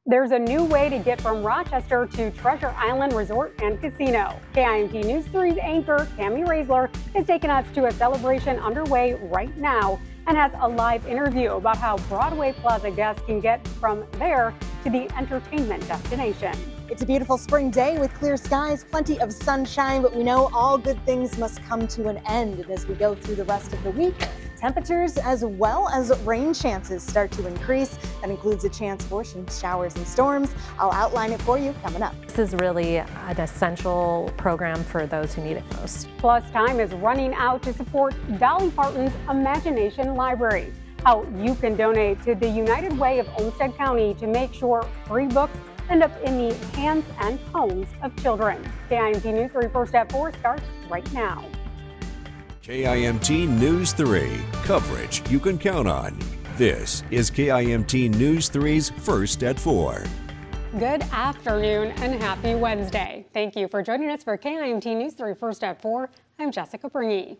There's a new way to get from Rochester to Treasure Island Resort and Casino. KIMT News 3's anchor, Tammy Raisler, is taking us to a celebration underway right now and has a live interview about how Broadway Plaza guests can get from there to the entertainment destination. It's a beautiful spring day with clear skies, plenty of sunshine, but we know all good things must come to an end. And as we go through the rest of the week, temperatures as well as rain chances start to increase. That includes a chance for some showers and storms. I'll outline it for you coming up. This is really an essential program for those who need it most. Plus, time is running out to support Dolly Parton's Imagination Library. How you can donate to the United Way of Olmsted County to make sure free books end up in the hands and homes of children. KIMT News 3 First at 4 starts right now. KIMT News 3, coverage you can count on. This is KIMT News 3's First at 4. Good afternoon and happy Wednesday. Thank you for joining us for KIMT News 3 First at 4. I'm Jessica Bringy.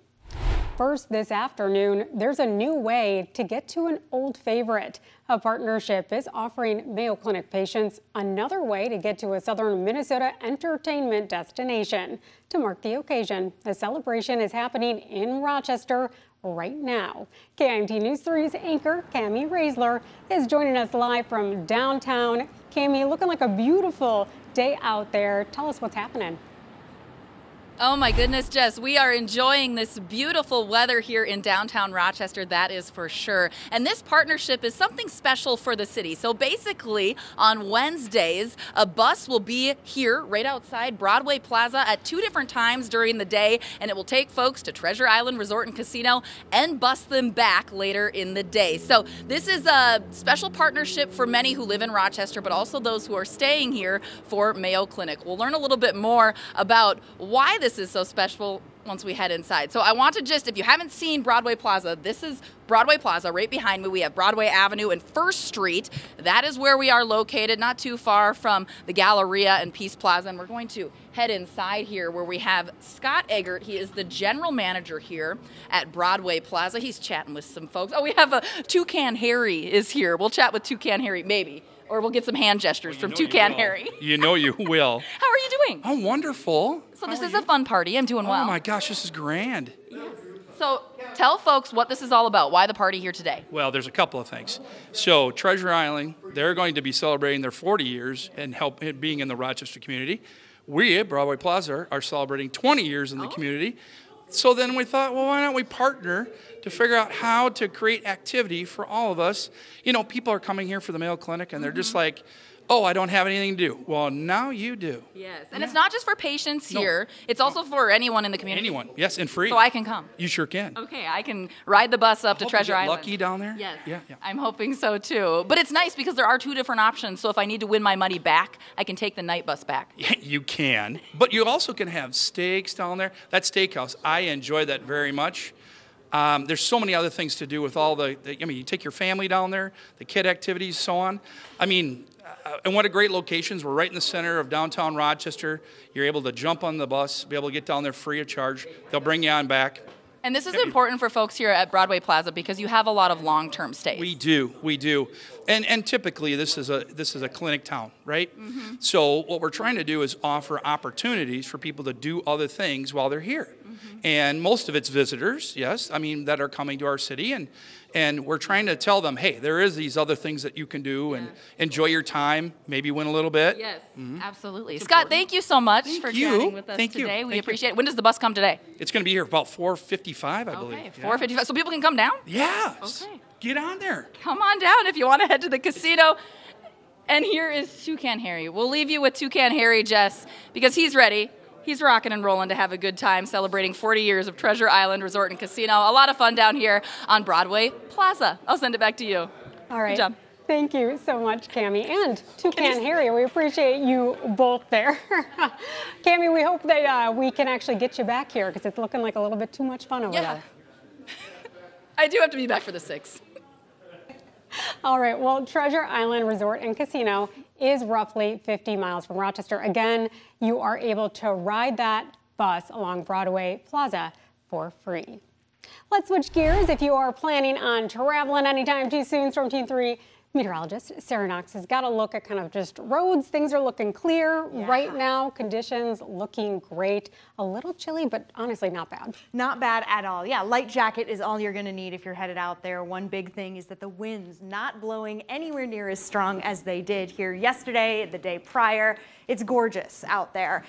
First this afternoon, there's a new way to get to an old favorite. A partnership is offering Mayo Clinic patients another way to get to a southern Minnesota entertainment destination. To mark the occasion, the celebration is happening in Rochester right now. KIMT News 3's anchor, Tammy Raisler, is joining us live from downtown. Cammy, looking like a beautiful day out there. Tell us what's happening. Oh my goodness, Jess, we are enjoying this beautiful weather here in downtown Rochester, that is for sure. And this partnership is something special for the city. So basically, on Wednesdays, a bus will be here right outside Broadway Plaza at 2 different times during the day, and it will take folks to Treasure Island Resort and Casino and bus them back later in the day. So this is a special partnership for many who live in Rochester, but also those who are staying here for Mayo Clinic. We'll learn a little bit more about why this is so special once we head inside. So I want to just, if you haven't seen Broadway Plaza, this is Broadway Plaza. Right behind me, we have Broadway Avenue and First Street. That is where we are located, not too far from the Galleria and Peace Plaza. And we're going to head inside here where we have Scott Eggert. He is the general manager here at Broadway Plaza. He's chatting with some folks. Oh, we have a Toucan Harry is here. We'll chat with Toucan Harry, maybe. Or we'll get some hand gestures from Toucan Harry. You know you will. How are you doing? Oh, wonderful. So this is a fun party. I'm doing well. Oh my gosh, this is grand. Yes. So tell folks what this is all about. Why the party here today? Well, there's a couple of things. So Treasure Island, they're going to be celebrating their 40 years and being in the Rochester community. We at Broadway Plaza are celebrating 20 years in the community. So then we thought, well, why don't we partner to figure out how to create activity for all of us? You know, people are coming here for the Mayo Clinic and they're just like, oh, I don't have anything to do. Well, now you do. Yes, and it's not just for patients here. It's also for anyone in the community. Anyone, yes, and free. So I can come. You sure can. Okay, I can ride the bus up to Treasure Island. Lucky down there? Yes, yeah. I'm hoping so too. But it's nice because there are 2 different options. So if I need to win my money back, I can take the night bus back. Yeah, you can, but you also can have steaks down there. That steakhouse, I enjoy that very much. There's so many other things to do with all I mean, you take your family down there, the kid activities, so on. I mean, and what a great locations. We're right in the center of downtown Rochester. You're able to jump on the bus, be able to get down there free of charge. They'll bring you on back. And this is important for folks here at Broadway Plaza because you have a lot of long-term stays. We do. And typically this is a clinic town, right? Mm-hmm. So what we're trying to do is offer opportunities for people to do other things while they're here. Mm-hmm. And most of it's visitors, yes, I mean, that are coming to our city, and we're trying to tell them, hey, there is these other things that you can do and enjoy your time, maybe win a little bit. Yes, absolutely. It's Scott, thank you so much for chatting with us today. We appreciate it. When does the bus come today? It's going to be here about 4:55, I believe. Okay, 4:55. So people can come down? Yes. Okay. Get on there. Come on down if you want to head to the casino. And here is Toucan Harry. We'll leave you with Toucan Harry, Jess, because he's ready. He's rocking and rolling to have a good time celebrating 40 years of Treasure Island Resort and Casino. A lot of fun down here on Broadway Plaza. I'll send it back to you. All right. Good job. Thank you so much, Cammy, and Toucan Harry. We appreciate you both there. Cammy, we hope that we can actually get you back here because it's looking like a little bit too much fun over there. I do have to be back for the 6. All right, well, Treasure Island Resort and Casino is roughly 50 miles from Rochester. Again, you are able to ride that bus along Broadway Plaza for free. Let's switch gears. If you are planning on traveling anytime too soon, Storm Team 3 Meteorologist Sarah Knox has got a look at kind of just roads. Things are looking clear right now. Conditions looking great. A little chilly, but honestly not bad. Not bad at all. Yeah, light jacket is all you're going to need if you're headed out there. One big thing is that the winds not blowing anywhere near as strong as they did here yesterday, the day prior. It's gorgeous out there.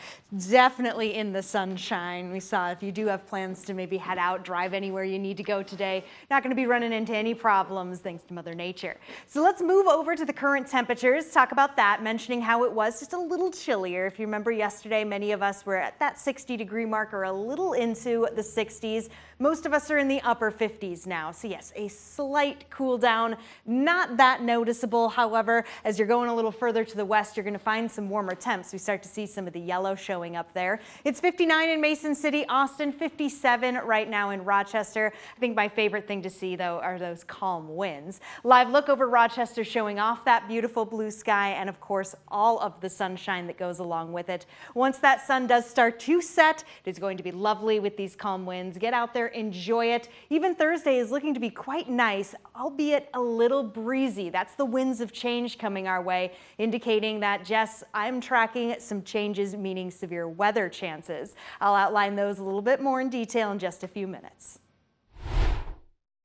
Definitely in the sunshine. We saw if you do have plans to maybe head out, drive anywhere you need to go today, not going to be running into any problems thanks to Mother Nature. So let's move over to the current temperatures, talk about that, mentioning how it was just a little chillier. If you remember yesterday, many of us were at that 60-degree mark or a little into the 60s. Most of us are in the upper 50s now. So yes, a slight cool down, not that noticeable. However, as you're going a little further to the west, you're going to find some warmer temps. We start to see some of the yellow showing up there. It's 59 in Mason City, Austin, 57 right now in Rochester. I think my favorite thing to see, though, are those calm winds. Live look over Rochester showing off that beautiful blue sky and, of course, all of the sunshine that goes along with it. Once that sun does start to set, it is going to be lovely with these calm winds. Get out there, enjoy it. Even Thursday is looking to be quite nice, albeit a little breezy. That's the winds of change coming our way, indicating that, Jess, I'm tracking some changes, meaning severe weather chances. I'll outline those a little bit more in detail in just a few minutes.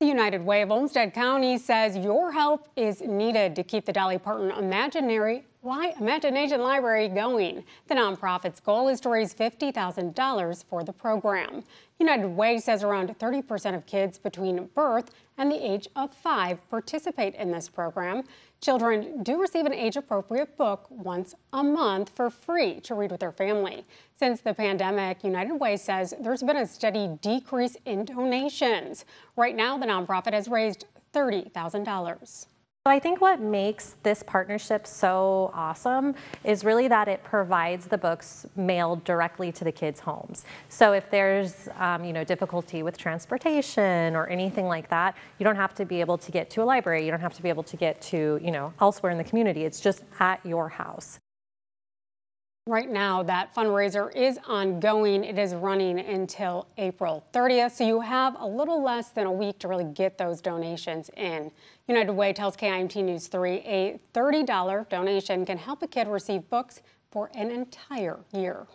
The United Way of Olmsted County says your help is needed to keep the Dolly Parton Imagination Library going. The nonprofit's goal is to raise $50,000 for the program. United Way says around 30% of kids between birth and the age of 5 participate in this program. Children do receive an age-appropriate book once a month for free to read with their family. Since the pandemic, United Way says there's been a steady decrease in donations. Right now, the nonprofit has raised $30,000. So I think what makes this partnership so awesome is really that it provides the books mailed directly to the kids' homes. So if there's difficulty with transportation or anything like that, you don't have to be able to get to a library. You don't have to be able to get to elsewhere in the community. It's just at your house. Right now, that fundraiser is ongoing. It is running until April 30th, so you have a little less than a week to really get those donations in. United Way tells KIMT News 3 a $30 donation can help a kid receive books for an entire year.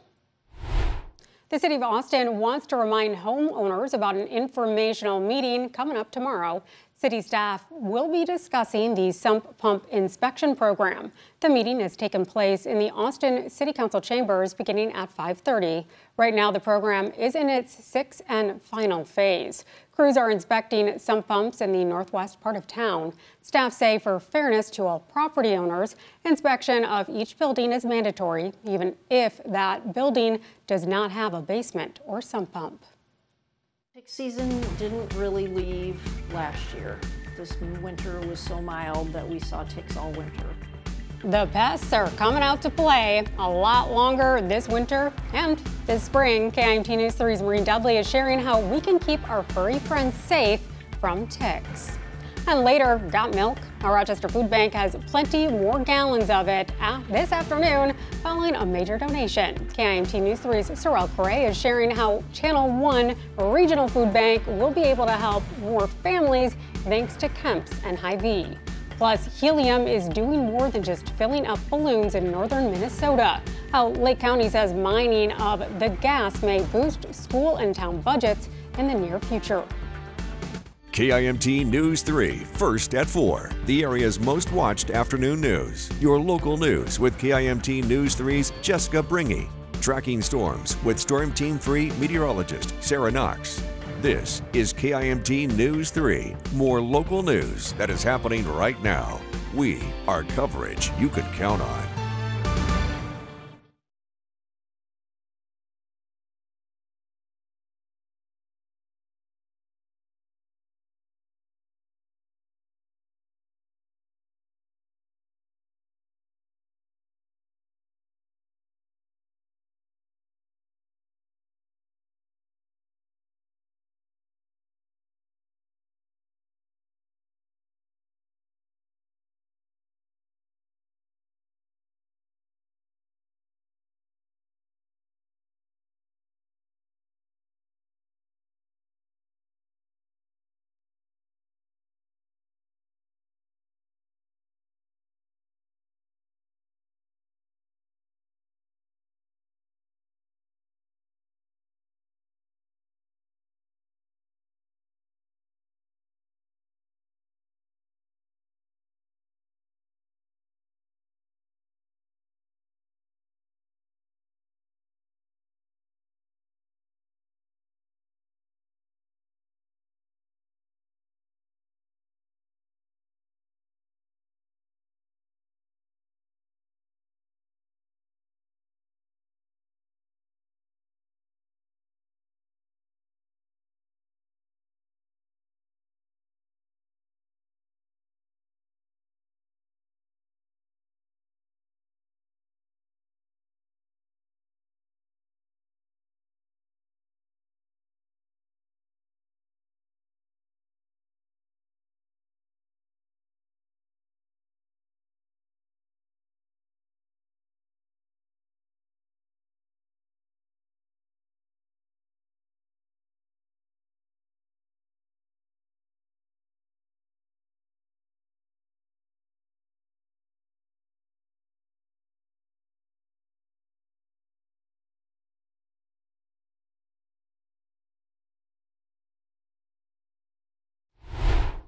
The city of Austin wants to remind homeowners about an informational meeting coming up tomorrow. City staff will be discussing the sump pump inspection program. The meeting has taken place in the Austin City Council chambers beginning at 5:30. Right now, the program is in its 6th and final phase. Crews are inspecting sump pumps in the northwest part of town. Staff say for fairness to all property owners, inspection of each building is mandatory, even if that building does not have a basement or sump pump. Tick season didn't really leave last year. This winter was so mild that we saw ticks all winter. The pests are coming out to play a lot longer this winter and this spring. KIMT News 3's Maureen Dudley is sharing how we can keep our furry friends safe from ticks. And later, got milk? Our Rochester Food Bank has plenty more gallons of it this afternoon following a major donation. KIMT News 3's Saral Khare is sharing how Channel 1 Regional Food Bank will be able to help more families thanks to Kemps and Hy-Vee. Plus, helium is doing more than just filling up balloons in northern Minnesota. How Lake County says mining of the gas may boost school and town budgets in the near future. KIMT News 3, first at 4, the area's most watched afternoon news. Your local news with KIMT News 3's Jessica Bringy. Tracking storms with Storm Team 3 meteorologist Sarah Knox. This is KIMT News 3, more local news that is happening right now. We are coverage you can count on.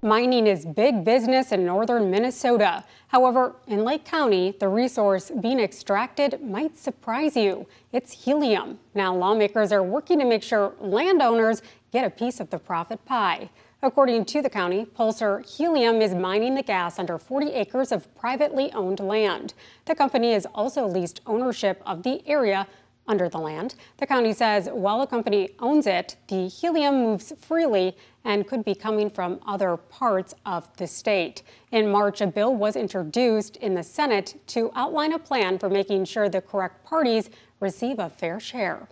Mining is big business in northern Minnesota. However, in Lake County, the resource being extracted might surprise you. It's helium. Now, lawmakers are working to make sure landowners get a piece of the profit pie. According to the county, Pulsar Helium is mining the gas under 40 acres of privately owned land. The company has also leased ownership of the area under the land. The county says while the company owns it, the helium moves freely and could be coming from other parts of the state. In March, a bill was introduced in the Senate to outline a plan for making sure the correct parties receive a fair share.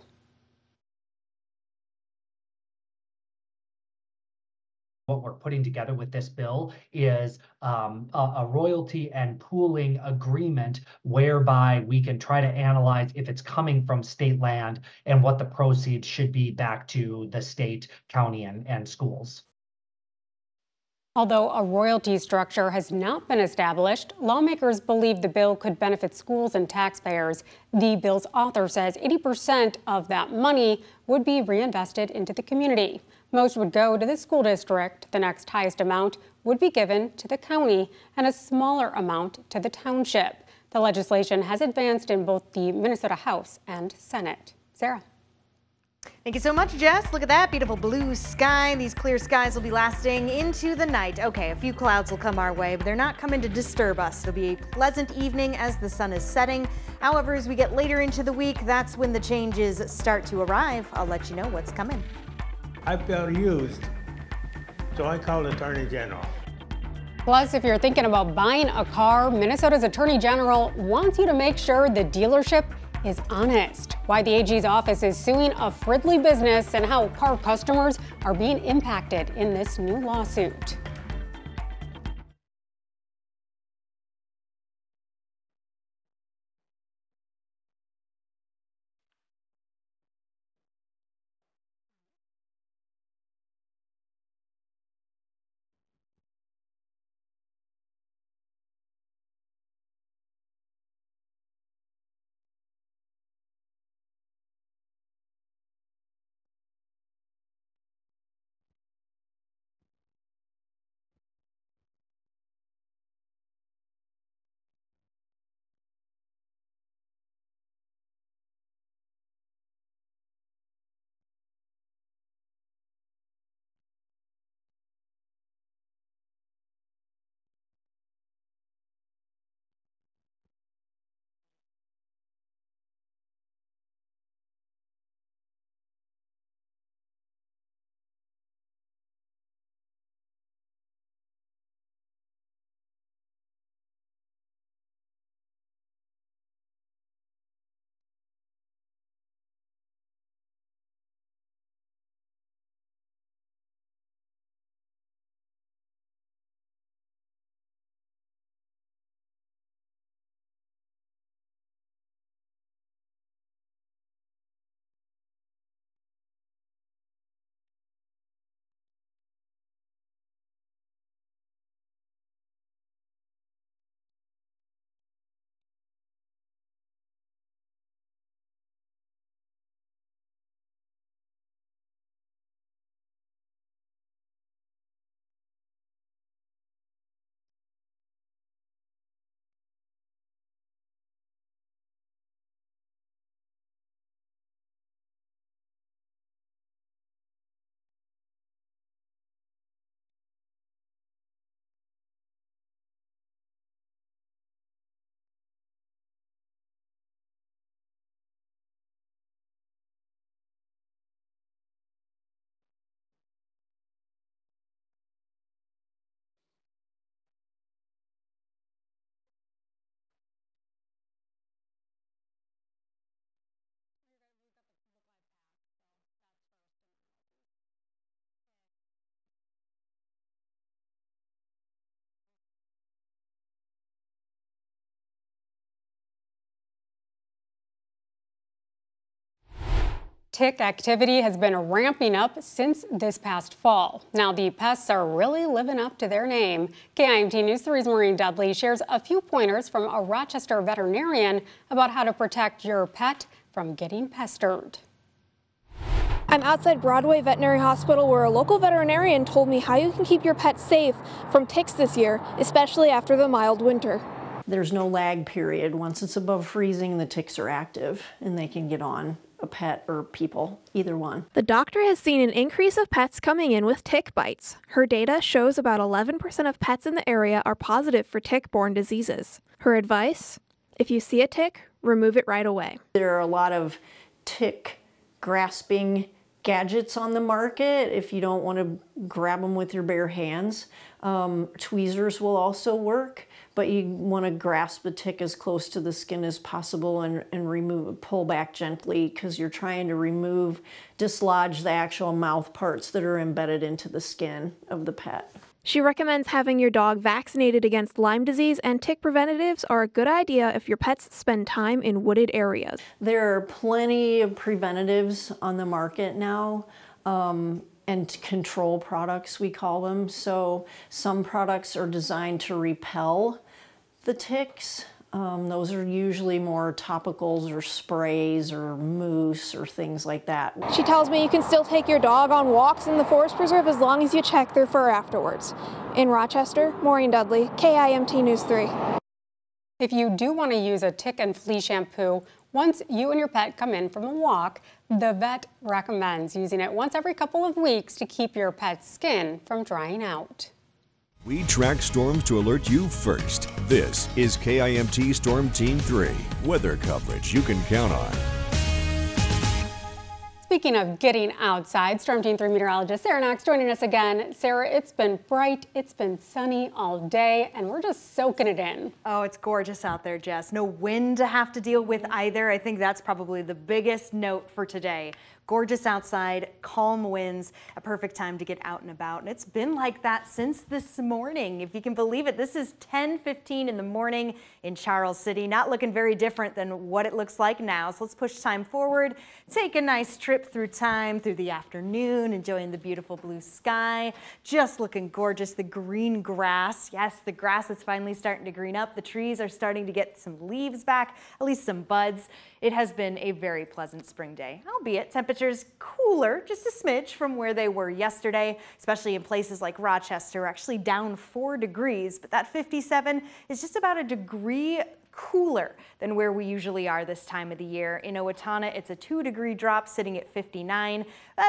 What we're putting together with this bill is a royalty and pooling agreement whereby we can try to analyze if it's coming from state land and what the proceeds should be back to the state, county, and schools. Although a royalty structure has not been established, lawmakers believe the bill could benefit schools and taxpayers. The bill's author says 80% of that money would be reinvested into the community. Most would go to the school district. The next highest amount would be given to the county and a smaller amount to the township. The legislation has advanced in both the Minnesota House and Senate. Sarah. Thank you so much, Jess. Look at that beautiful blue sky. These clear skies will be lasting into the night. Okay, a few clouds will come our way, but they're not coming to disturb us. It'll be a pleasant evening as the sun is setting. However, as we get later into the week, that's when the changes start to arrive. I'll let you know what's coming. I felt used, so I called the Attorney General. Plus, if you're thinking about buying a car, Minnesota's Attorney General wants you to make sure the dealership is honest. Why the AG's office is suing a Fridley business and how car customers are being impacted in this new lawsuit. Tick activity has been ramping up since this past fall. Now the pests are really living up to their name. KIMT News 3's Maureen Dudley shares a few pointers from a Rochester veterinarian about how to protect your pet from getting pestered. I'm outside Broadway Veterinary Hospital where a local veterinarian told me how you can keep your pet safe from ticks this year, especially after the mild winter. There's no lag period. Once it's above freezing, the ticks are active and they can get on a pet or people, either one. The doctor has seen an increase of pets coming in with tick bites. Her data shows about 11% of pets in the area are positive for tick-borne diseases. Her advice? If you see a tick, remove it right away. There are a lot of tick grasping gadgets on the market if you don't want to grab them with your bare hands. Tweezers will also work, but you want to grasp the tick as close to the skin as possible and pull back gently because you're trying to dislodge the actual mouth parts that are embedded into the skin of the pet. She recommends having your dog vaccinated against Lyme disease, and tick preventatives are a good idea if your pets spend time in wooded areas. There are plenty of preventatives on the market now, and control products, we call them. So some products are designed to repel the ticks. Those are usually more topicals or sprays or mousse or things like that. She tells me you can still take your dog on walks in the forest preserve as long as you check their fur afterwards. In Rochester, Maureen Dudley, KIMT News 3. If you do want to use a tick and flea shampoo, once you and your pet come in from a walk, the vet recommends using it once every couple of weeks to keep your pet's skin from drying out. We track storms to alert you first. This is KIMT Storm Team 3, weather coverage you can count on. Speaking of getting outside, Storm Team 3 meteorologist Sarah Knox joining us again. Sarah, it's been bright, it's been sunny all day, and we're just soaking it in. Oh, it's gorgeous out there, Jess. No wind to have to deal with either. I think that's probably the biggest note for today. Gorgeous outside, calm winds, a perfect time to get out and about. And it's been like that since this morning, if you can believe it. This is 10:15 in the morning in Charles City. Not looking very different than what it looks like now. So let's push time forward, take a nice trip through time, through the afternoon, enjoying the beautiful blue sky. Just looking gorgeous. The green grass. Yes, the grass is finally starting to green up. The trees are starting to get some leaves back, at least some buds. It has been a very pleasant spring day, albeit temperatures cooler, just a smidge from where they were yesterday, especially in places like Rochester, actually down 4 degrees, but that 57 is just about a degree cooler than where we usually are this time of the year. In Owatonna, it's a 2-degree drop sitting at 59.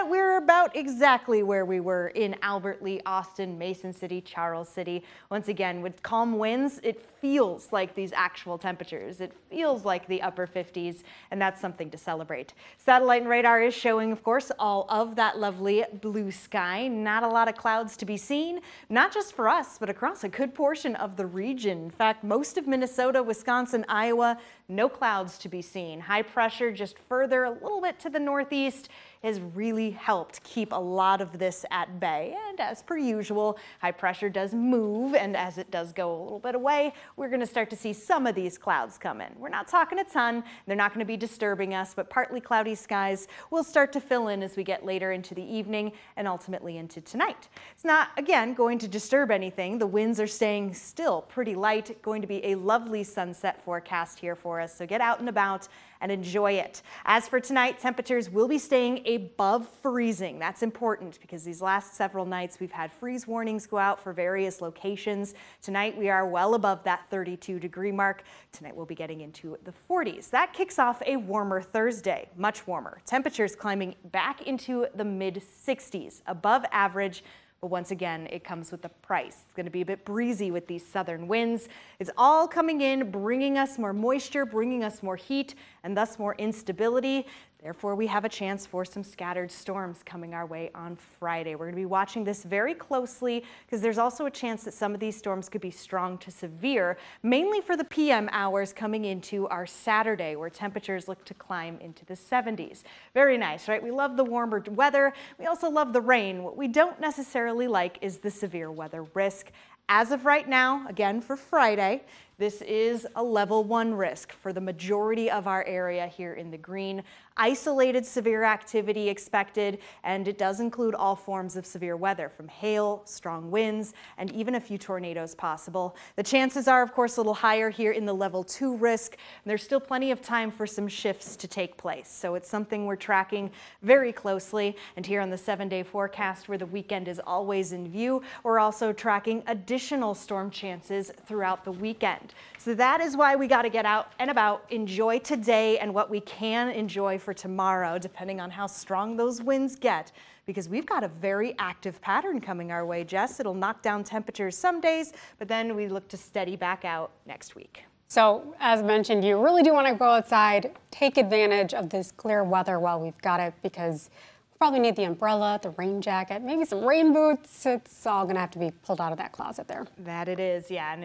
We're about exactly where we were in Albert Lee, Austin, Mason City, Charles City. Once again, with calm winds, it feels like these actual temperatures. It feels like the upper 50s, and that's something to celebrate. Satellite and radar is showing, of course, all of that lovely blue sky. Not a lot of clouds to be seen, not just for us, but across a good portion of the region. In fact, most of Minnesota, Wisconsin, Iowa, no clouds to be seen. High pressure just further a little bit to the northeast has really helped keep a lot of this at bay. And as per usual, high pressure does move, and as it does go a little bit away, we're going to start to see some of these clouds come in. We're not talking a ton. They're not going to be disturbing us, but partly cloudy skies will start to fill in as we get later into the evening and ultimately into tonight. It's not, again, going to disturb anything. The winds are staying still pretty light. Going to be a lovely sunset forecast here for us, so get out and about and enjoy it. As for tonight, temperatures will be staying above freezing. That's important because these last several nights we've had freeze warnings go out for various locations. Tonight we are well above that 32-degree mark. Tonight we'll be getting into the 40s. That kicks off a warmer Thursday, much warmer. Temperatures climbing back into the mid-60s, above average. But once again, it comes with a price. It's going to be a bit breezy with these southern winds. It's all coming in, bringing us more moisture, bringing us more heat, and thus more instability. Therefore, we have a chance for some scattered storms coming our way on Friday. We're going to be watching this very closely because there's also a chance that some of these storms could be strong to severe, mainly for the PM hours coming into our Saturday, where temperatures look to climb into the 70s. Very nice, right? We love the warmer weather. We also love the rain. What we don't necessarily like is the severe weather risk. As of right now, again for Friday, This is a level 1 risk for the majority of our area here in the green. Isolated severe activity expected, and it does include all forms of severe weather, from hail, strong winds, and even a few tornadoes possible. The chances are, of course, a little higher here in the level 2 risk, and there's still plenty of time for some shifts to take place. So it's something we're tracking very closely. And here on the 7-day forecast, where the weekend is always in view, we're also tracking additional storm chances throughout the weekend. So that is why we got to get out and about, enjoy today and what we can enjoy for tomorrow, depending on how strong those winds get, because we've got a very active pattern coming our way, Jess. It'll knock down temperatures some days, but then we look to steady back out next week. So as mentioned, you really do want to go outside, take advantage of this clear weather while we've got it, because we'll probably need the umbrella, the rain jacket, maybe some rain boots. It's all going to have to be pulled out of that closet there. That it is, yeah, and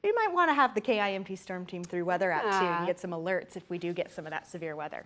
you might want to have the KIMT Storm Team 3 weather app too, and get some alerts if we do get some of that severe weather.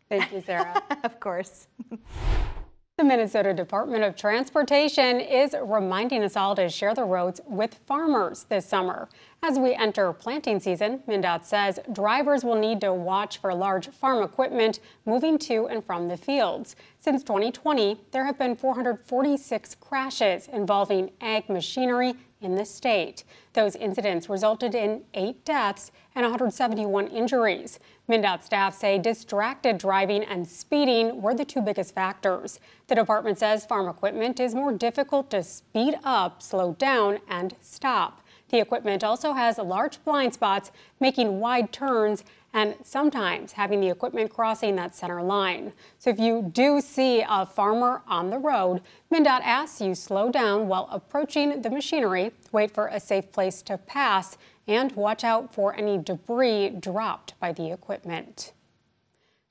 Thank you, Sarah. Of course. The Minnesota Department of Transportation is reminding us all to share the roads with farmers this summer. As we enter planting season, MnDOT says drivers will need to watch for large farm equipment moving to and from the fields. Since 2020, there have been 446 crashes involving ag machinery in the state. Those incidents resulted in 8 deaths and 171 injuries. MnDOT staff say distracted driving and speeding were the 2 biggest factors. The department says farm equipment is more difficult to speed up, slow down, and stop. The equipment also has large blind spots, making wide turns, and sometimes having the equipment crossing that center line. So if you do see a farmer on the road, MnDOT asks you slow down while approaching the machinery, wait for a safe place to pass, and watch out for any debris dropped by the equipment.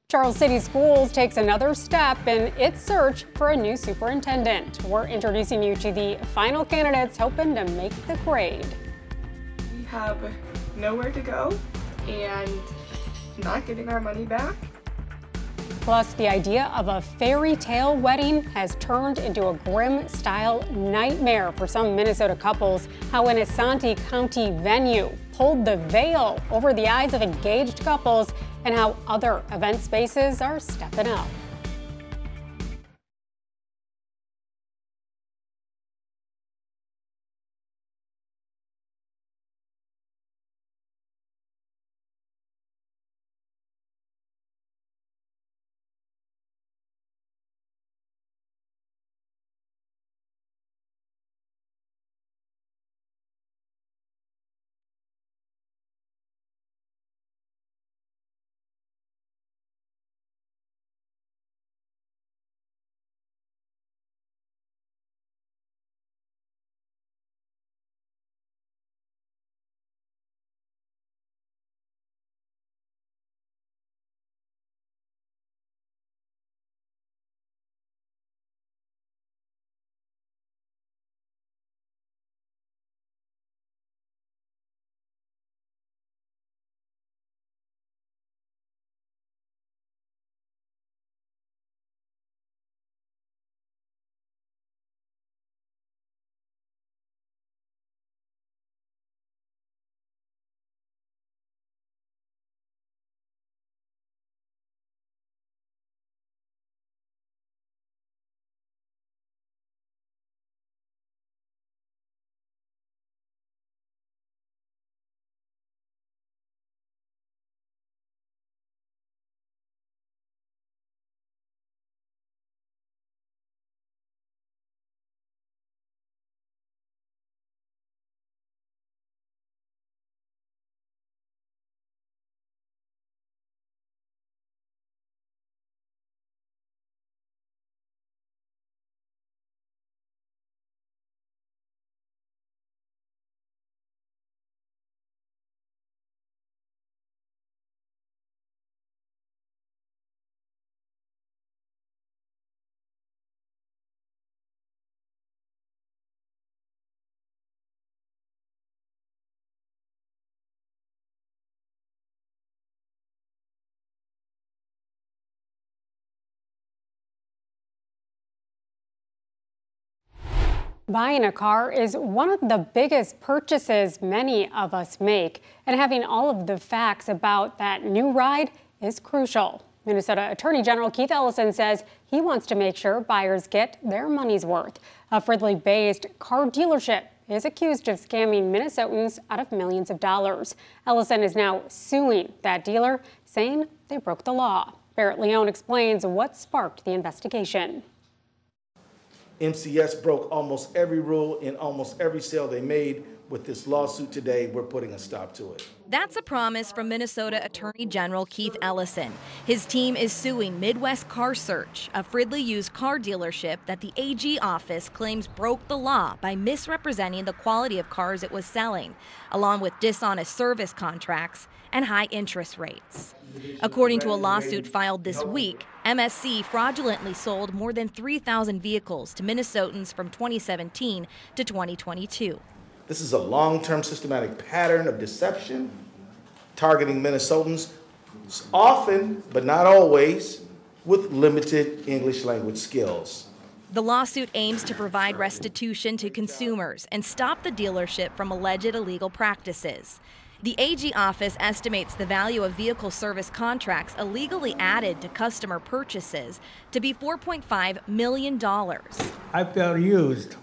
Charles City Schools takes another step in its search for a new superintendent. We're introducing you to the final candidates hoping to make the grade. We have nowhere to go and not getting our money back. Plus, the idea of a fairy tale wedding has turned into a grim-style nightmare for some Minnesota couples. How an Asante County venue pulled the veil over the eyes of engaged couples, and how other event spaces are stepping up. Buying a car is one of the biggest purchases many of us make, and having all of the facts about that new ride is crucial. Minnesota Attorney General Keith Ellison says he wants to make sure buyers get their money's worth. A Fridley-based car dealership is accused of scamming Minnesotans out of millions of dollars. Ellison is now suing that dealer, saying they broke the law. Barrett Leone explains what sparked the investigation. MCS broke almost every rule in almost every sale they made. With this lawsuit today, we're putting a stop to it. That's a promise from Minnesota Attorney General Keith Ellison. His team is suing Midwest Car Search, a Fridley used car dealership that the AG office claims broke the law by misrepresenting the quality of cars it was selling, along with dishonest service contracts and high interest rates. According to a lawsuit filed this week, MSC fraudulently sold more than 3,000 vehicles to Minnesotans from 2017 to 2022. This is a long-term systematic pattern of deception targeting Minnesotans, often, but not always, with limited English language skills. The lawsuit aims to provide restitution to consumers and stop the dealership from alleged illegal practices. The AG office estimates the value of vehicle service contracts illegally added to customer purchases to be $4.5 million. I felt used,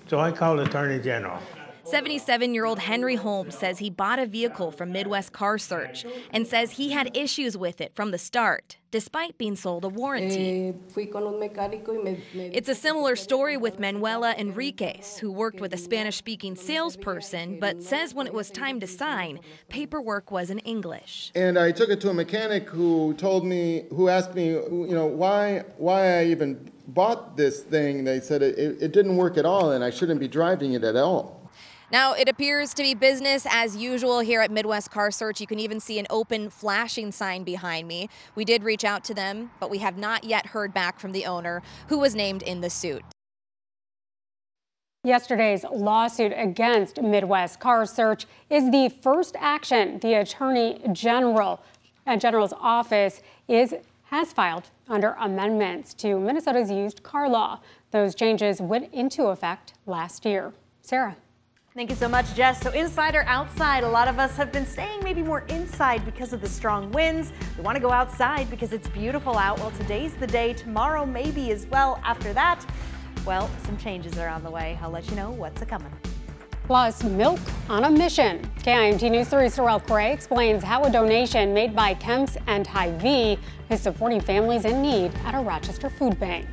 so I called Attorney General. 77-year-old Henry Holmes says he bought a vehicle from Midwest Car Search and says he had issues with it from the start, despite being sold a warranty. It's a similar story with Manuela Enriquez, who worked with a Spanish-speaking salesperson, but says when it was time to sign, paperwork was in English. And I took it to a mechanic who asked me, why I even bought this thing. They said it didn't work at all, and I shouldn't be driving it at all. Now, it appears to be business as usual here at Midwest Car Search. You can even see an open flashing sign behind me. We did reach out to them, but we have not yet heard back from the owner, who was named in the suit. Yesterday's lawsuit against Midwest Car Search is the first action the Attorney General's office has filed under amendments to Minnesota's used car law. Those changes went into effect last year. Sarah. Thank you so much, Jess. So inside or outside, a lot of us have been staying maybe more inside because of the strong winds. We want to go outside because it's beautiful out. Well, today's the day. Tomorrow maybe as well. After that, well, some changes are on the way. I'll let you know what's a-coming. Plus, milk on a mission. KIMT News 3's Saral Khare explains how a donation made by Kemps and Hy-Vee is supporting families in need at a Rochester food bank.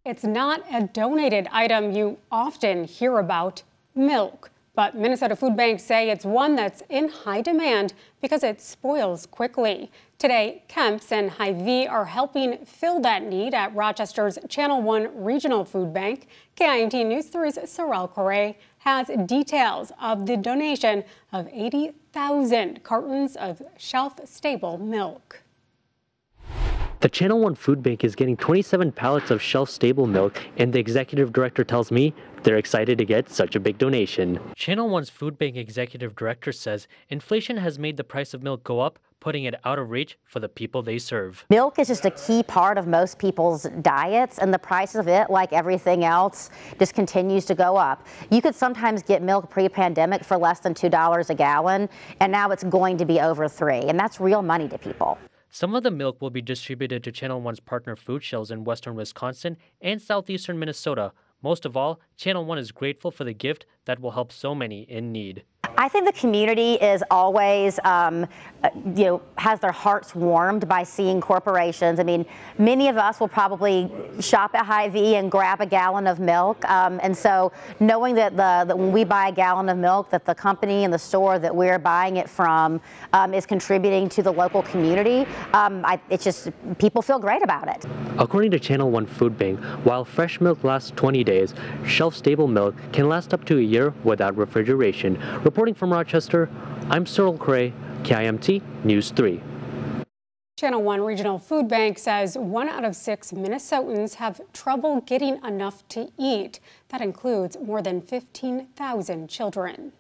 It's not a donated item you often hear about, milk. But Minnesota food banks say it's one that's in high demand because it spoils quickly. Today, Kemps and Hy-Vee are helping fill that need at Rochester's Channel 1 Regional Food Bank. KIMT News 3's Saral Khare has details of the donation of 80,000 cartons of shelf-stable milk. The Channel 1 Food Bank is getting 27 pallets of shelf-stable milk, and the executive director tells me they're excited to get such a big donation. Channel 1's Food Bank executive director says inflation has made the price of milk go up, putting it out of reach for the people they serve. Milk is just a key part of most people's diets, and the price of it, like everything else, just continues to go up. You could sometimes get milk pre-pandemic for less than $2 a gallon, and now it's going to be over $3, and that's real money to people. Some of the milk will be distributed to Channel 1's partner food shelves in western Wisconsin and southeastern Minnesota. Most of all, Channel 1 is grateful for the gift that will help so many in need. I think the community is always, has their hearts warmed by seeing corporations. I mean, many of us will probably shop at Hy-Vee and grab a gallon of milk. And so knowing that when we buy a gallon of milk, that the company and the store that we're buying it from is contributing to the local community, it's just, people feel great about it. According to Channel 1 Food Bank, while fresh milk lasts 20 days, shelf-stable milk can last up to a year without refrigeration. Reporting from Rochester, I'm Saral, KIMT News 3. Channel 1 Regional Food Bank says 1 out of 6 Minnesotans have trouble getting enough to eat. That includes more than 15,000 children.